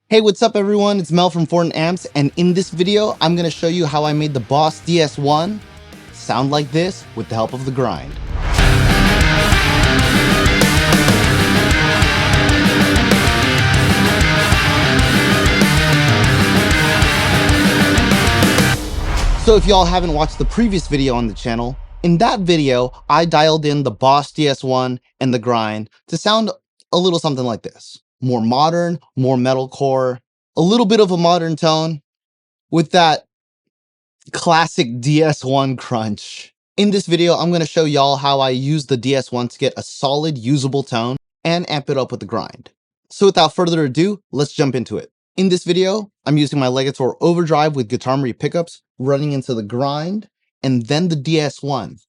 Hey, what's up everyone? It's Mel from Fortin Amps, and in this video, I'm going to show you how I made the Boss DS1 sound like this with the help of the grind. So if y'all haven't watched the previous video on the channel, in that video, I dialed in the Boss DS1 and the grind to sound a little something like this. More modern, more metalcore, a little bit of a modern tone with that classic DS1 crunch. In this video, I'm going to show y'all how I use the DS1 to get a solid usable tone and amp it up with the grind. So without further ado, let's jump into it. In this video, I'm using my Legator Overdrive with Guitarmory pickups running into the grind and then the DS1.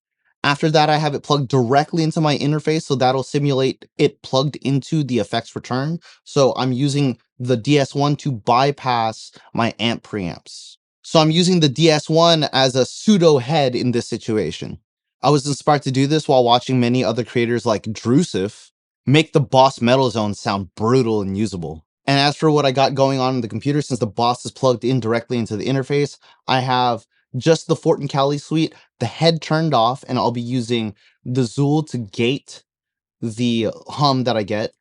After that, I have it plugged directly into my interface, so that'll simulate it plugged into the effects return. So I'm using the DS1 to bypass my amp preamps. So I'm using the DS1 as a pseudo head in this situation. I was inspired to do this while watching many other creators like Drusif make the Boss Metal Zone sound brutal and usable. And as for what I got going on in the computer, since the Boss is plugged in directly into the interface, I have just the Fortin Cali suite, the head turned off, and I'll be using the Zool to gate the hum that I get,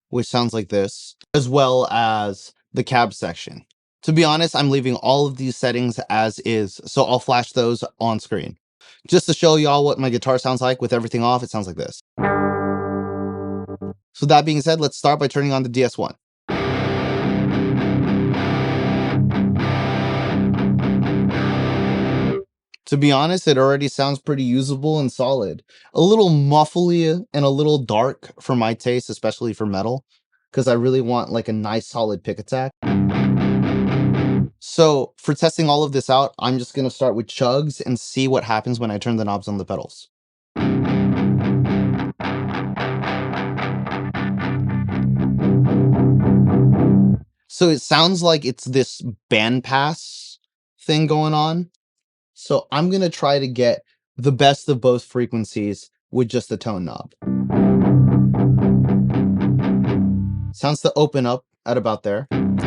which sounds like this, as well as the cab section. To be honest, I'm leaving all of these settings as is, so I'll flash those on screen. Just to show y'all what my guitar sounds like with everything off, it sounds like this. So that being said, let's start by turning on the DS1. To be honest, it already sounds pretty usable and solid. A little muffly and a little dark for my taste, especially for metal, because I really want like a nice solid pick attack. So for testing all of this out, I'm just going to start with chugs and see what happens when I turn the knobs on the pedals. So it sounds like it's this bandpass thing going on. So I'm going to try to get the best of both frequencies with just the tone knob. Sounds to open up at about there. And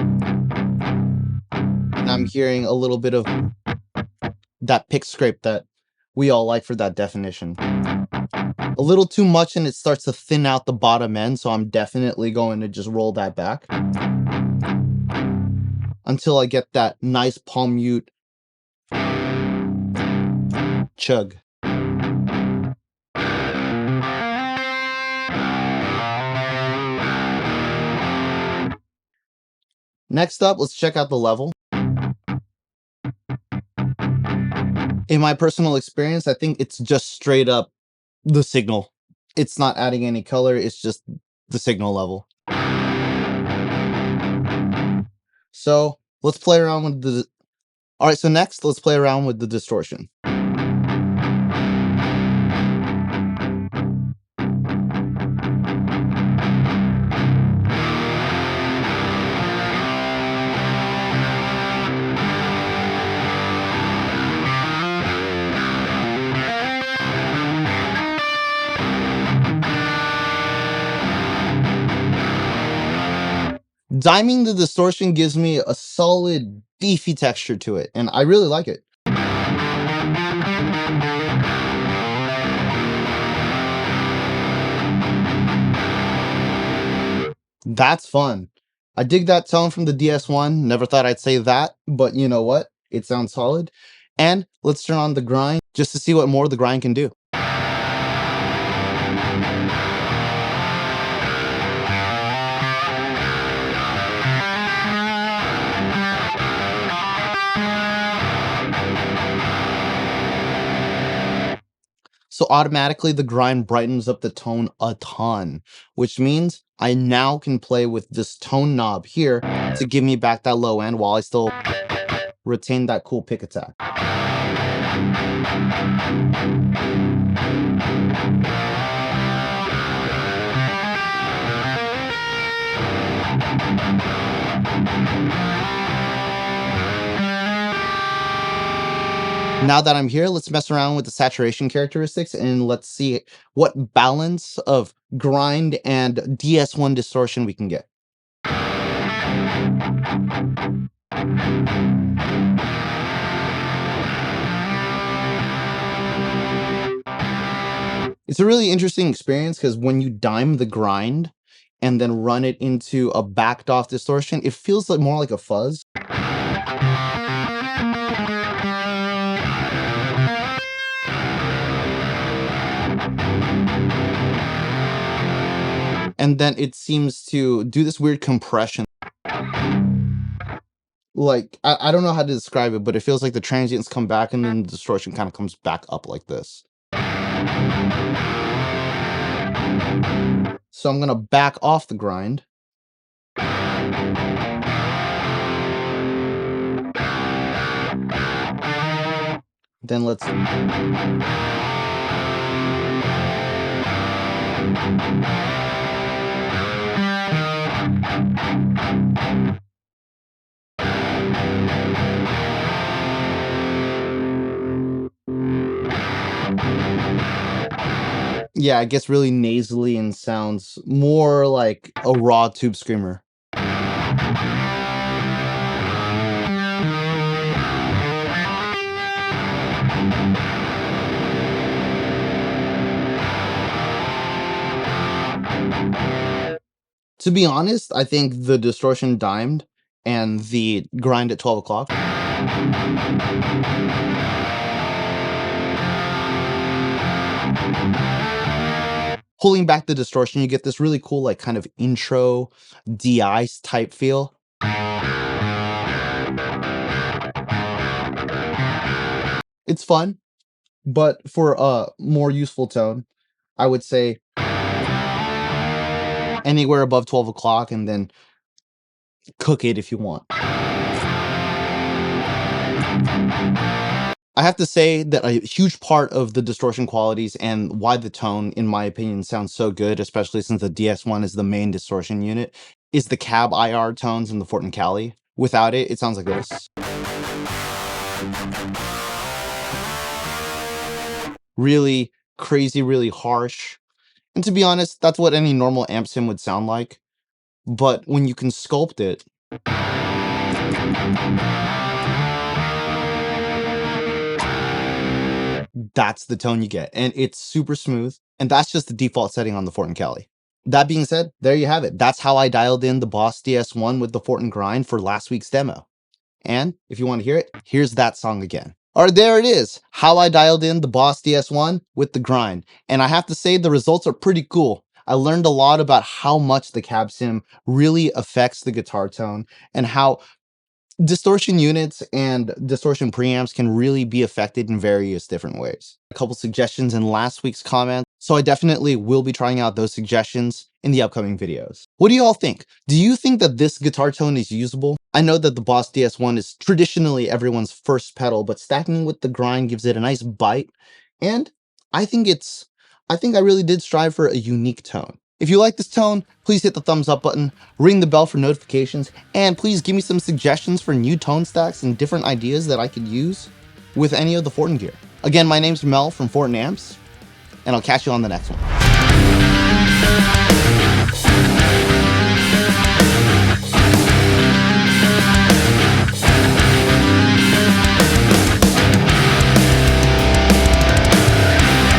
I'm hearing a little bit of that pick scrape that we all like for that definition. A little too much and it starts to thin out the bottom end, so I'm definitely going to just roll that back until I get that nice palm mute chug. Next up, let's check out the level. In my personal experience, I think it's just straight up the signal. It's not adding any color, it's just the signal level. So let's play around with the... Alright, so next, let's play around with the distortion. Diming the distortion gives me a solid, beefy texture to it, and I really like it. That's fun. I dig that tone from the DS1. Never thought I'd say that, but you know what? It sounds solid. And let's turn on the grind just to see what more the grind can do. So automatically the grind brightens up the tone a ton, which means I now can play with this tone knob here to give me back that low end while I still retain that cool pick attack. Now that I'm here, let's mess around with the saturation characteristics and let's see what balance of grind and DS1 distortion we can get. It's a really interesting experience because when you dime the grind and then run it into a backed off distortion, it feels like more like a fuzz. And then it seems to do this weird compression. Like, I don't know how to describe it, but it feels like the transients come back and then the distortion kind of comes back up like this. So I'm gonna back off the grind. Then let's... Yeah, it gets really nasally and sounds more like a raw tube screamer. To be honest, I think the distortion dimed and the grind at 12 o'clock pulling back the distortion, you get this really cool, like, kind of intro DI type feel. It's fun, but for a more useful tone, I would say anywhere above 12 o'clock and then cook it if you want. I have to say that a huge part of the distortion qualities and why the tone, in my opinion, sounds so good, especially since the DS1 is the main distortion unit, is the cab IR tones in the Fortin Cali. Without it, it sounds like this. Really crazy, really harsh. And to be honest, that's what any normal amp sim would sound like. But when you can sculpt it, that's the tone you get. And it's super smooth. And that's just the default setting on the Fortin Cali. That being said, there you have it. That's how I dialed in the Boss DS1 with the Fortin grind for last week's demo. And if you want to hear it, here's that song again. Or there it is, how I dialed in the Boss DS1 with the grind. And I have to say the results are pretty cool. I learned a lot about how much the Cabsim really affects the guitar tone and how distortion units and distortion preamps can really be affected in various different ways. A couple suggestions in last week's comment, so I definitely will be trying out those suggestions in the upcoming videos. What do you all think? Do you think that this guitar tone is usable? I know that the Boss DS1 is traditionally everyone's first pedal, but stacking with the grind gives it a nice bite, and I think I really did strive for a unique tone. If you like this tone, please hit the thumbs up button, ring the bell for notifications, and please give me some suggestions for new tone stacks and different ideas that I could use with any of the Fortin gear. Again, my name's Mel from Fortin Amps, and I'll catch you on the next one.